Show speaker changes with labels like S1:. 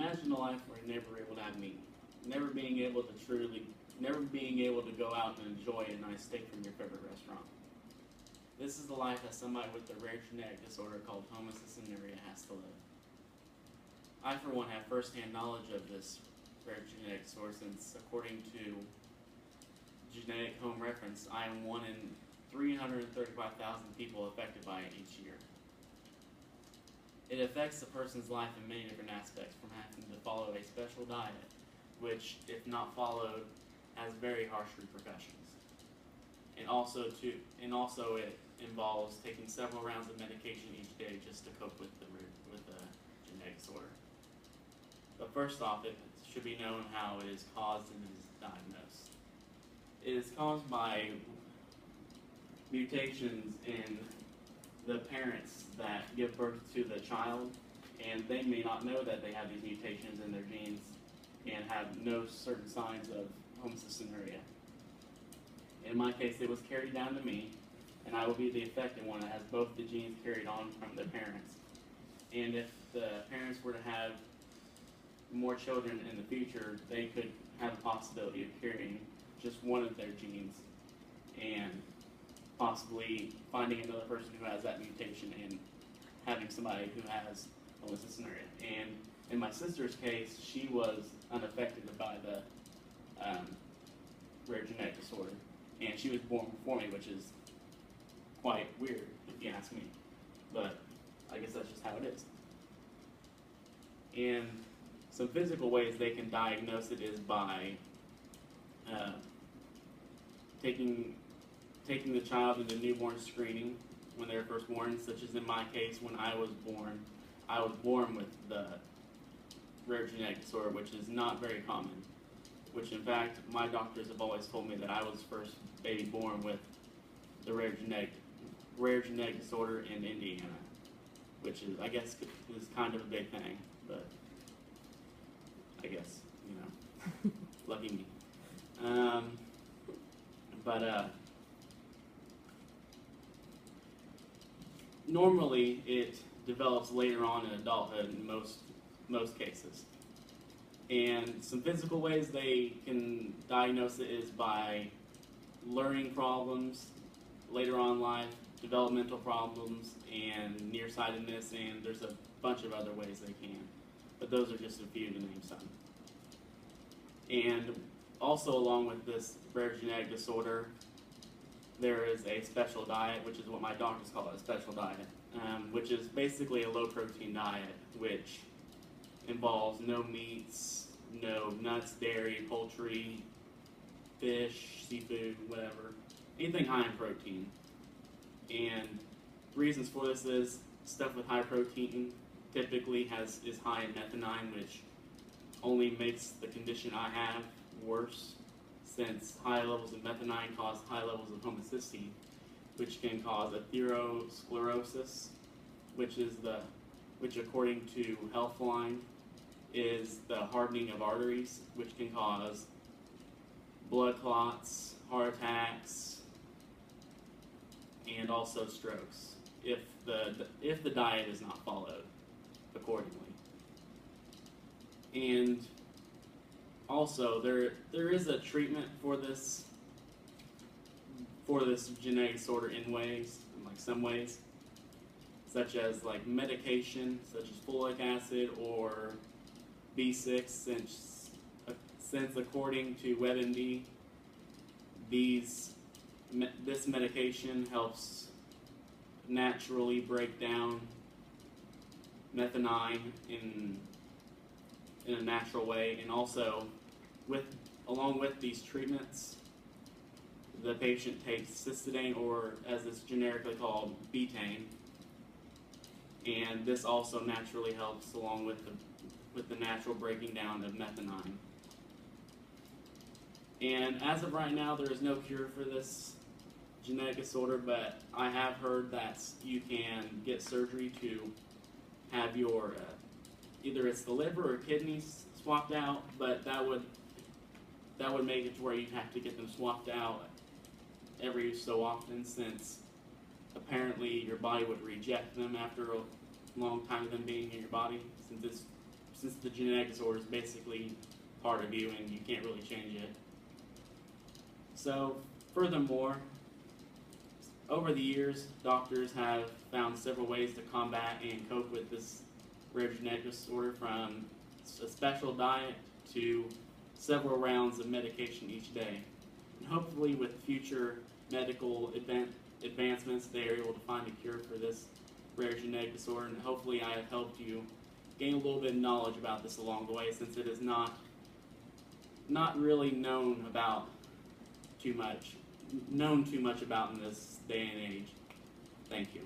S1: Imagine a life where you're never able to have meat, never being able to never being able to go out and enjoy a nice steak from your favorite restaurant. This is the life that somebody with a rare genetic disorder called Homocystinuria has to live. I, for one, have first-hand knowledge of this rare genetic disorder since, according to Genetic Home Reference, I am one in 335,000 people affected by it each year. It affects a person's life in many different aspects, from having to follow a special diet, which, if not followed, has very harsh repercussions. And also it involves taking several rounds of medication each day just to cope with the genetic disorder. But first off, it should be known how it is caused and is diagnosed. It is caused by mutations in the parents that give birth to the child, and they may not know that they have these mutations in their genes and have no certain signs of homocystinuria. In my case, it was carried down to me, and I will be the affected one that has both the genes carried on from the parents. And if the parents were to have more children in the future, they could have a possibility of carrying just one of their genes and possibly finding another person who has that mutation and having somebody who has homocystinuria. And in my sister's case, she was unaffected by the rare genetic disorder, and she was born before me, which is quite weird if you ask me, but I guess that's just how it is. And some physical ways they can diagnose it is by taking the child into newborn screening when they're first born, such as in my case. When I was born with the rare genetic disorder, which is not very common, which in fact my doctors have always told me that I was first baby born with the rare genetic disorder in Indiana, which is, I guess, is kind of a big thing, but I guess, you know, lucky me. Normally it develops later on in adulthood in most cases. And some physical ways they can diagnose it is by learning problems later on in life, developmental problems, and nearsightedness, and there's a bunch of other ways they can. But those are just a few to name some. And also, along with this rare genetic disorder, there is a special diet, which is what my doctors call it, a special diet, which is basically a low-protein diet, which involves no meats, no nuts, dairy, poultry, fish, seafood, whatever, anything high in protein. And reasons for this is stuff with high protein typically is high in methionine, which only makes the condition I have worse, since high levels of methionine cause high levels of homocysteine, which can cause atherosclerosis, which according to Healthline is the hardening of arteries, which can cause blood clots, heart attacks, and also strokes if the diet is not followed accordingly. And also there is a treatment for this genetic disorder in some ways, such as like medication, such as folic acid or B6, since according to WebMD, this medication helps naturally break down methionine in a natural way, and also along with these treatments, the patient takes cystidane, or as it's generically called, betaine, and this also naturally helps along with the natural breaking down of methionine. And as of right now, there is no cure for this genetic disorder, but I have heard that you can get surgery to have your either it's the liver or kidneys swapped out, but that would make it to where you'd have to get them swapped out every so often, since apparently your body would reject them after a long time of them being in your body, since the genetic disorder is basically part of you and you can't really change it. So, furthermore, over the years, doctors have found several ways to combat and cope with this rare genetic disorder, from a special diet to several rounds of medication each day. And hopefully with future medical advancements, they are able to find a cure for this rare genetic disorder, and hopefully I have helped you gain a little bit of knowledge about this along the way, since it is not really known too much about in this day and age. Thank you.